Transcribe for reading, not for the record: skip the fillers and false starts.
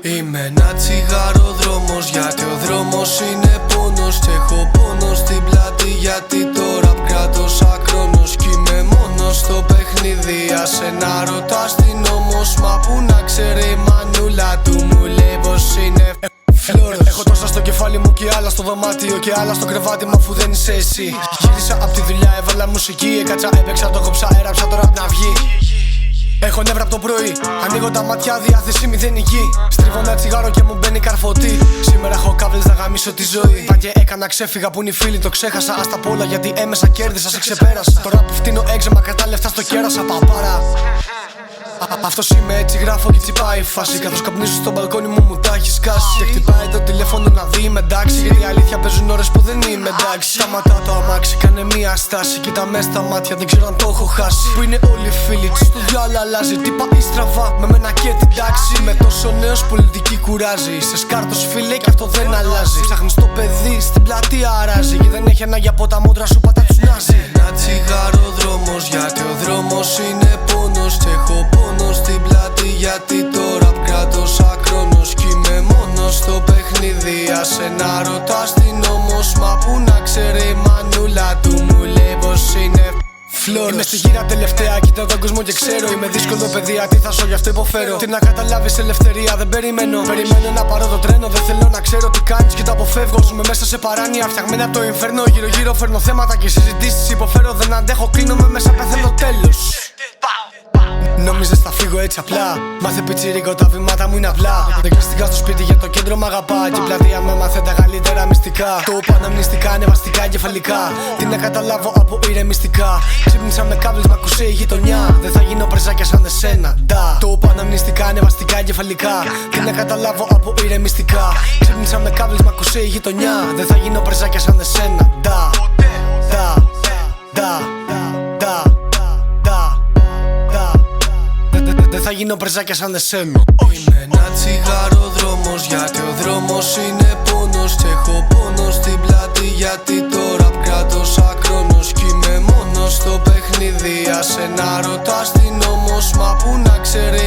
Είμαι ένα τσιγαροδρόμος, γιατί ο δρόμος είναι πόνος. Κι έχω πόνο στην πλάτη, γιατί το ραπ κράτωσα χρόνος. Κι είμαι μόνος στο παιχνίδι, άσε να ρωτάς την όμως. Μα που να ξέρει η μανούλα του, μου λέει πως είναι φλόρος. Έχω τόσα στο κεφάλι μου και άλλα στο δωμάτιο και άλλα στο κρεβάτι μου, αφού δεν είσαι εσύ. Γύρισα απ' τη δουλειά, έβαλα μουσική, έκατσα, έπαιξα, το κόψα, έραψα το ραπ να βγει. Έχω νεύρα από το πρωί, ανοίγω τα μάτια, διάθεση μηδενική. Στρίβω ένα τσιγάρο και μου μπαίνει καρφωτή. Σήμερα έχω κάβλες να γαμίσω τη ζωή. Παν και έκανα, ξέφυγα που είναι οι φίλοι, το ξέχασα. Ας τα πω όλα γιατί έμεσα κέρδισα, σε ξεπέρασα. Τώρα που φτύνω έξεμα, κατά λεφτά στο κέρασα, παπάρα. Αυτός είμαι, έτσι γράφω και έτσι πάει η φάση. Καθώς καπνίζω στο μπαλκόνι μου τα έχει σκάσει. Και χτυπάει το τηλέφωνο να δει είμαι εντάξει. Γιατί αλήθεια παίζουν ώρες που δεν είμαι εντάξει. Σταματά το αμάξι, κάνε μία στάση. Κοίτα μες στα μάτια, δεν ξέρω αν το έχω χάσει. Που είναι όλοι οι φίλοι, τι στο διάλο αλλάζει. Τι πάει στραβά, με μένα και την τάξη. Είμαι τόσο νέος, πολιτική κουράζει. Είσαι σκάρτος φίλε και αυτό δεν αλλάζει. Ψάχνεις το παιδί, στην πλατεία αράζει. Και δεν έχει ανάγκη από τα μούτρα σου, πατά τους νάζει. Ένα τσιγάρο δρόμος, γιατί ο δρόμος είναι πόνος. Και έχω πόνο στην πλάτη, γιατί το ραπ κράτωσα χρόνος. Κι είμαι μόνος στο παιχνίδι, άσε να ρωτάς την όμως. Μα που να ξέρει η μανούλα του, μου λέει πως είναι φλόρος. Είμαι στη γύρα τελευταία, κοιτάω τον κόσμο και ξέρω. Είμαι δύσκολο παιδεία, τι θα ζω, γι' αυτό υποφέρω. Τι να καταλάβεις, ελευθερία δεν περιμένω. Περιμένω να πάρω το τρένο, δεν θέλω να ξέρω τι κάνεις και το αποφεύγω. Ζούμε μέσα σε παράνοια, φτιαγμένα από το inferno. Γύρω-γύρω φέρνω θέματα και συζητήσεις. Υποφέρω, δεν αντέχω, κλείνομαι μέσα, πεθαίνω τέλος. Νόμιζες θα φύγω έτσι απλά. Μάθε πιτσιρίκο, τα βήματα μου είναι απλά. Δεν κλειστικά στο σπίτι για το κέντρο μ' αγαπά. Και η πλατεία με μάθε τα καλύτερα μυστικά. Το είπα αναμνηστικά, ανεβαστικά, εγκεφαλικά. Τι να καταλάβω από ηρεμιστικά. Ξύπνησα με κάβλες, μ' ακούσε η γειτονιά. Δεν θα γίνω πρεζάκια σαν εσένα. Το είπα αναμνηστικά, ανεβαστικά, εγκεφαλικά. Τι να καταλάβω από ηρεμιστικά. Ξύπνησα με κάβλες, μ' ακούσε η γειτονιά. Δεν θα γίνω πρεζάκια σαν εσένα. Δεν θα γίνω πρεζάκια σαν εσένα. Είμαι ένα τσιγαροδρόμος, γιατί ο δρόμος είναι πόνος. Και έχω πόνο στην πλάτη, γιατί το ραπ κράτωσα χρόνος. Κι είμαι μόνος στο παιχνίδι, άσε να ρωτάς την όμως. Μα που να ξέρει